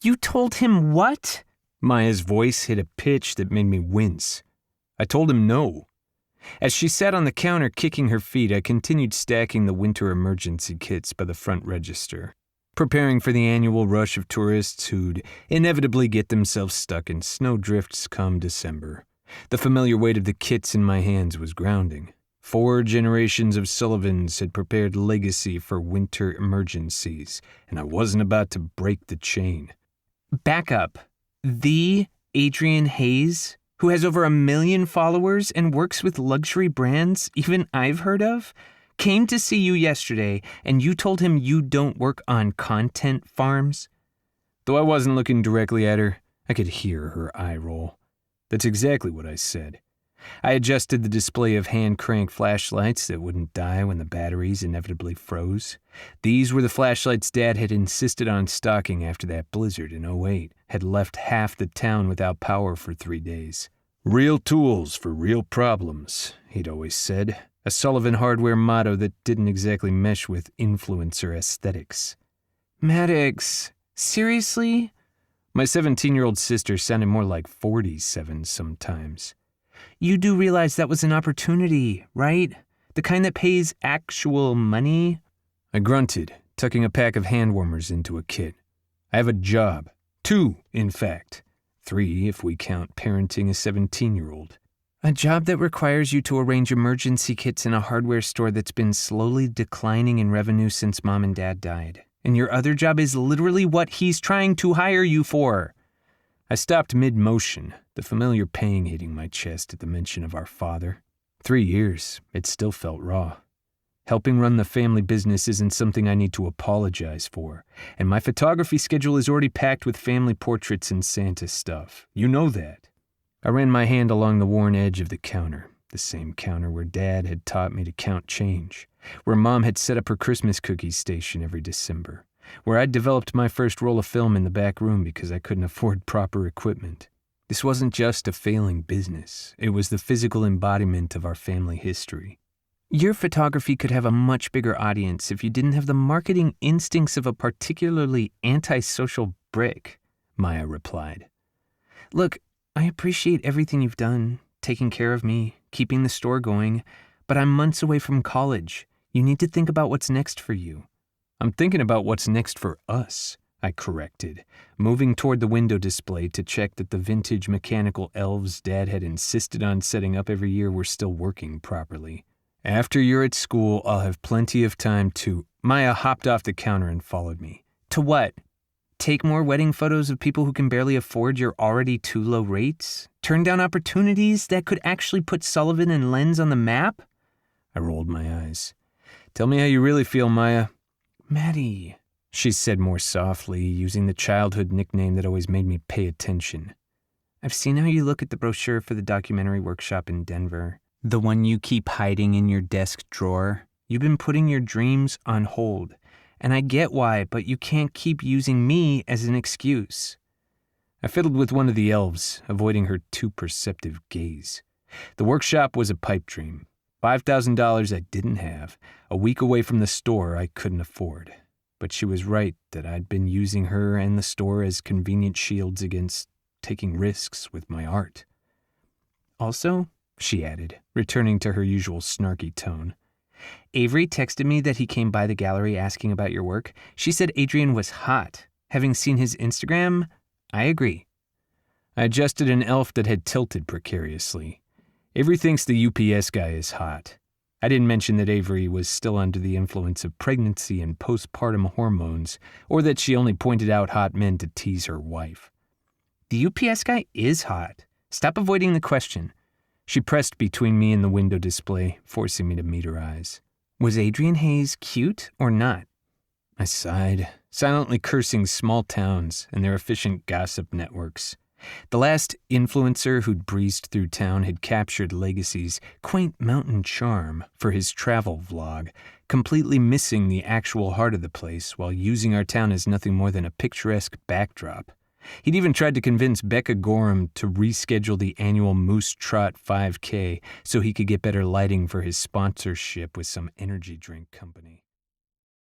You told him what? Maya's voice hit a pitch that made me wince. I told him no. As she sat on the counter kicking her feet, I continued stacking the winter emergency kits by the front register, preparing for the annual rush of tourists who'd inevitably get themselves stuck in snowdrifts come December. The familiar weight of the kits in my hands was grounding. 4 generations of Sullivans had prepared legacy for winter emergencies, and I wasn't about to break the chain. Back up. The Adrian Hayes, who has over 1 million followers and works with luxury brands even I've heard of, came to see you yesterday and you told him you don't work on content farms? Though I wasn't looking directly at her, I could hear her eye roll. That's exactly what I said. I adjusted the display of hand-crank flashlights that wouldn't die when the batteries inevitably froze. These were the flashlights Dad had insisted on stocking after that blizzard in '08 had left half the town without power for 3 days. Real tools for real problems, he'd always said, a Sullivan Hardware motto that didn't exactly mesh with influencer aesthetics. Maddox, seriously? My 17-year-old sister sounded more like 47 sometimes. You do realize that was an opportunity, right? The kind that pays actual money? I grunted, tucking a pack of hand warmers into a kit. I have a job. 2, in fact. 3 if we count parenting a 17-year-old. A job that requires you to arrange emergency kits in a hardware store that's been slowly declining in revenue since Mom and Dad died. And your other job is literally what he's trying to hire you for. I stopped mid-motion, the familiar pang hitting my chest at the mention of our father. 3 years, it still felt raw. Helping run the family business isn't something I need to apologize for, and my photography schedule is already packed with family portraits and Santa stuff. You know that. I ran my hand along the worn edge of the counter, the same counter where Dad had taught me to count change, where Mom had set up her Christmas cookie station every December, where I'd developed my first roll of film in the back room because I couldn't afford proper equipment. This wasn't just a failing business. It was the physical embodiment of our family history. Your photography could have a much bigger audience if you didn't have the marketing instincts of a particularly antisocial brick, Maya replied. Look, I appreciate everything you've done, taking care of me, keeping the store going, but I'm months away from college. You need to think about what's next for you. I'm thinking about what's next for us, I corrected, moving toward the window display to check that the vintage mechanical elves Dad had insisted on setting up every year were still working properly. After you're at school, I'll have plenty of time to... Maya hopped off the counter and followed me. To what? Take more wedding photos of people who can barely afford your already too low rates? Turn down opportunities that could actually put Sullivan and Lenz on the map? I rolled my eyes. Tell me how you really feel, Maya. Maddie, she said more softly, using the childhood nickname that always made me pay attention. I've seen how you look at the brochure for the documentary workshop in Denver. The one you keep hiding in your desk drawer. You've been putting your dreams on hold. And I get why, but you can't keep using me as an excuse. I fiddled with one of the elves, avoiding her too perceptive gaze. The workshop was a pipe dream. $5,000 I didn't have, a week away from the store I couldn't afford. But she was right that I'd been using her and the store as convenient shields against taking risks with my art. Also, she added, returning to her usual snarky tone, Avery texted me that he came by the gallery asking about your work. She said Adrian was hot. Having seen his Instagram, I agree. I adjusted an elf that had tilted precariously. Avery thinks the UPS guy is hot. I didn't mention that Avery was still under the influence of pregnancy and postpartum hormones, or that she only pointed out hot men to tease her wife. The UPS guy is hot. Stop avoiding the question. She pressed between me and the window display, forcing me to meet her eyes. Was Adrian Hayes cute or not? I sighed, silently cursing small towns and their efficient gossip networks. The last influencer who'd breezed through town had captured Legacy's quaint mountain charm for his travel vlog, completely missing the actual heart of the place while using our town as nothing more than a picturesque backdrop. He'd even tried to convince Becca Gorham to reschedule the annual Moose Trot 5K so he could get better lighting for his sponsorship with some energy drink company.